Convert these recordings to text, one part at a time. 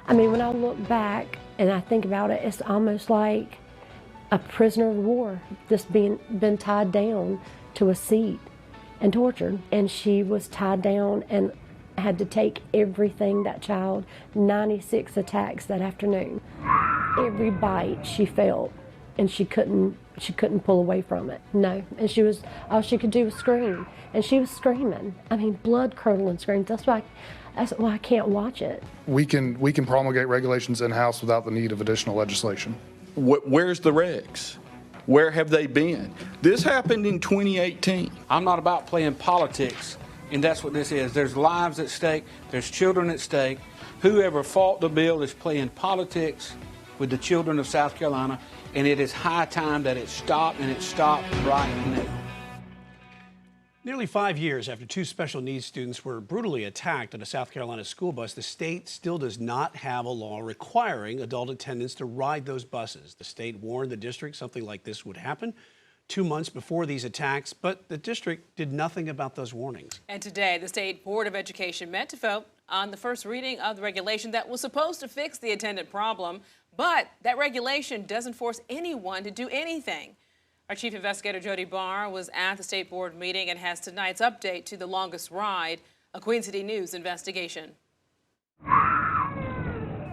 I mean, when I look back and I think about it, it's almost like a prisoner of war just been tied down to a seat and tortured. And she was tied down and had to take everything that child, 96 attacks that afternoon. Every bite she felt, and she couldn't pull away from it. No, and all she could do was scream, and she was screaming. I mean, blood curdling screams. That's why I can't watch it. We can promulgate regulations in-house without the need of additional legislation. Where's the regs? Where have they been? This happened in 2018. I'm not about playing politics, and that's what this is. There's lives at stake. There's children at stake. Whoever fought the bill is playing politics with the children of South Carolina, and it is high time that it stopped, and it stopped right now. Nearly 5 years after two special needs students were brutally attacked at a South Carolina school bus, the state still does not have a law requiring adult attendants to ride those buses. The state warned the district something like this would happen 2 months before these attacks, but the district did nothing about those warnings. And today, the State Board of Education met to vote on the first reading of the regulation that was supposed to fix the attendant problem, but that regulation doesn't force anyone to do anything. Our Chief Investigator Jody Barr was at the State Board meeting and has tonight's update to the longest ride, a Queen City News investigation.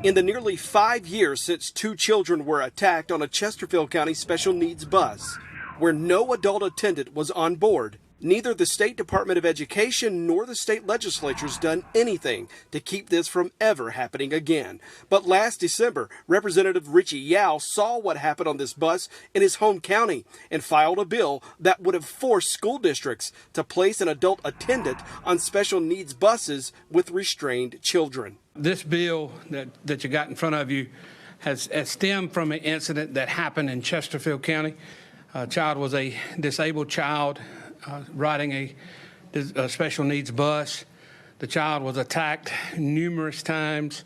In the nearly 5 years since two children were attacked on a Chesterfield County special needs bus, where no adult attendant was on board, neither the State Department of Education nor the state legislature's done anything to keep this from ever happening again. But last December, Representative Richie Yao saw what happened on this bus in his home county and filed a bill that would have forced school districts to place an adult attendant on special needs buses with restrained children. This bill that you got in front of you has stemmed from an incident that happened in Chesterfield County. A child was a disabled child riding a special needs bus. The child was attacked numerous times,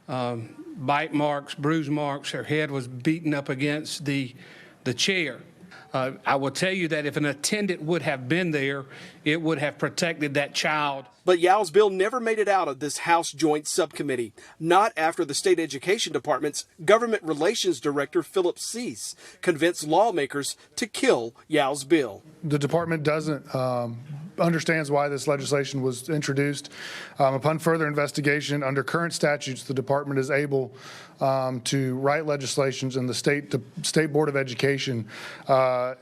bite marks, bruise marks. Her head was beaten up against the chair. I will tell you that if an attendant would have been there, it would have protected that child. But Yao's bill never made it out of this House Joint Subcommittee, not after the State Education Department's Government Relations Director, Philip Cease, convinced lawmakers to kill Yao's bill. The department understands why this legislation was introduced. Upon further investigation, under current statutes, the department is able to write legislations, and the State Board of Education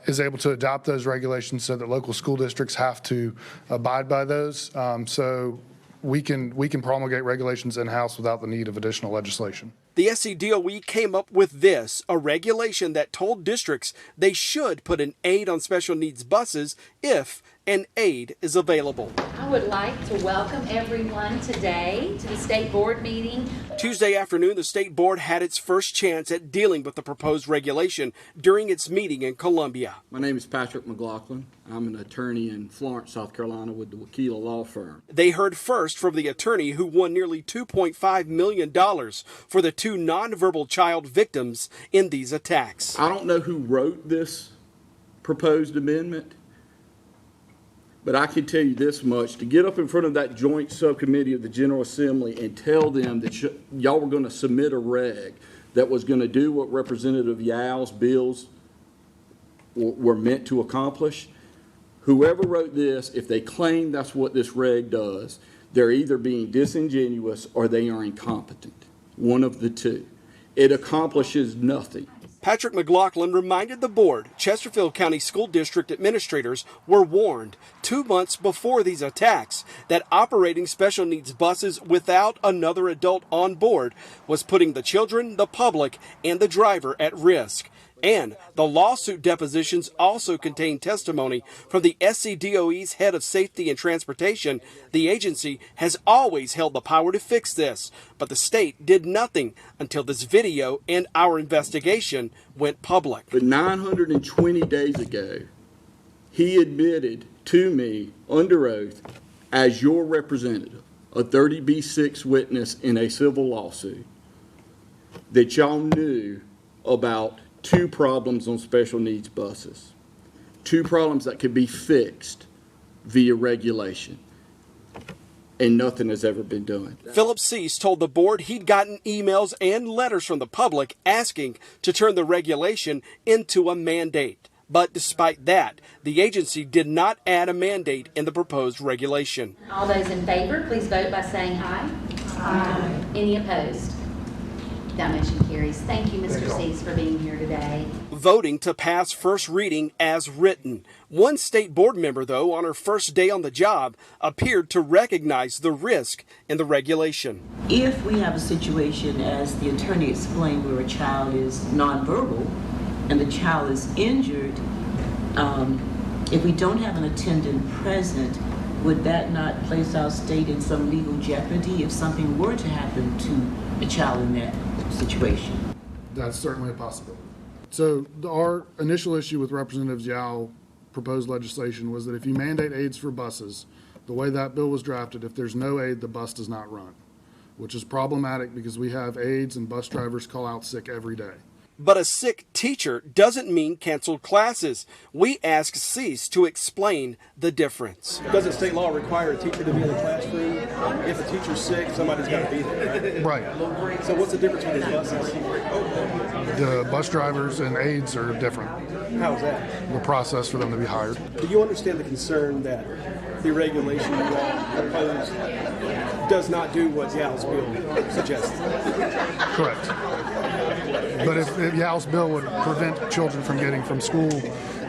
is able to adopt those regulations so that local school districts have to abide by those. So we can promulgate regulations in-house without the need of additional legislation. The SCDOE came up with this, a regulation that told districts they should put an aide on special needs buses if an aide is available. I would like to welcome everyone today to the State Board meeting. Tuesday afternoon, the State Board had its first chance at dealing with the proposed regulation during its meeting in Columbia. My name is Patrick McLaughlin. I'm an attorney in Florence, South Carolina with the Wakila Law Firm. They heard first from the attorney who won nearly $2.5 million for the two nonverbal child victims in these attacks. I don't know who wrote this proposed amendment, but I can tell you this much: to get up in front of that joint subcommittee of the General Assembly and tell them that y'all were going to submit a reg that was going to do what Representative Yao's bills were meant to accomplish, whoever wrote this, if they claim that's what this reg does, they're either being disingenuous or they are incompetent. One of the two. It accomplishes nothing. Patrick McLaughlin reminded the board Chesterfield County School District administrators were warned 2 months before these attacks that operating special needs buses without another adult on board was putting the children, the public, and the driver at risk. And the lawsuit depositions also contain testimony from the SCDOE's head of safety and transportation. The agency has always held the power to fix this, but the state did nothing until this video and our investigation went public. But 920 days ago, he admitted to me under oath as your representative, a 30B6 witness in a civil lawsuit, that y'all knew about two problems on special needs buses, two problems that could be fixed via regulation. and nothing has ever been done. Philip Cease told the board he'd gotten emails and letters from the public asking to turn the regulation into a mandate. But despite that, the agency did not add a mandate in the proposed regulation. All those in favor, please vote by saying aye. Aye. Any opposed? That motion carries. Thank you, Mr. Cease, for being here today. Voting to pass first reading as written. One state board member, though, on her first day on the job, appeared to recognize the risk in the regulation. If we have a situation, as the attorney explained, where a child is nonverbal and the child is injured, if we don't have an attendant present, would that not place our state in some legal jeopardy if something were to happen to a child in that situation? That's certainly a possibility. So our initial issue with Representative Zhao proposed legislation was that if you mandate aids for buses, the way that bill was drafted, if there's no aid, the bus does not run, which is problematic because we have aides and bus drivers call out sick every day. But a sick teacher doesn't mean canceled classes. We asked Cease to explain the difference. Doesn't state law require a teacher to be in the classroom? If a teacher's sick, somebody's got to be there, right? Right. So what's the difference with these buses? The bus drivers and aides are different. How is that? The process for them to be hired. Do you understand the concern that the regulation you all proposed does not do what Zhao's bill suggests? Correct. But if Zhao's bill would prevent children from getting from school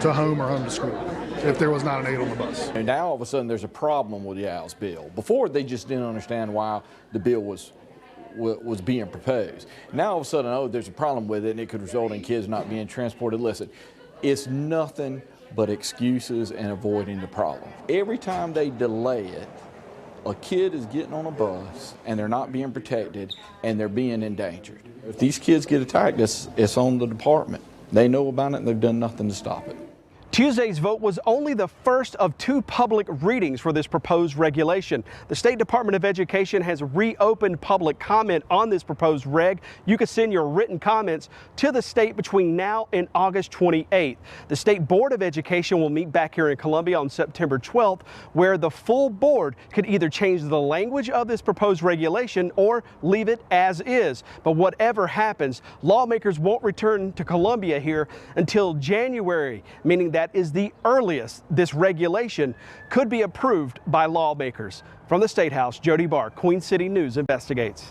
to home or home to school, if there was not an aid on the bus. And now all of a sudden there's a problem with Zhao's bill. Before they just didn't understand why the bill was being proposed. Now all of a sudden, oh, there's a problem with it and it could result in kids not being transported. Listen, it's nothing but excuses and avoiding the problem. Every time they delay it, a kid is getting on a bus and they're not being protected and they're being endangered. If these kids get attacked, it's on the department. They know about it and they've done nothing to stop it. Tuesday's vote was only the first of 2 public readings for this proposed regulation. The State Department of Education has reopened public comment on this proposed reg. You can send your written comments to the state between now and August 28th. The State Board of Education will meet back here in Columbia on September 12th, where the full board could either change the language of this proposed regulation or leave it as is. But whatever happens, lawmakers won't return to Columbia here until January, meaning that is the earliest this regulation could be approved by lawmakers. From the State House, Jody Barr, Queen City News investigates.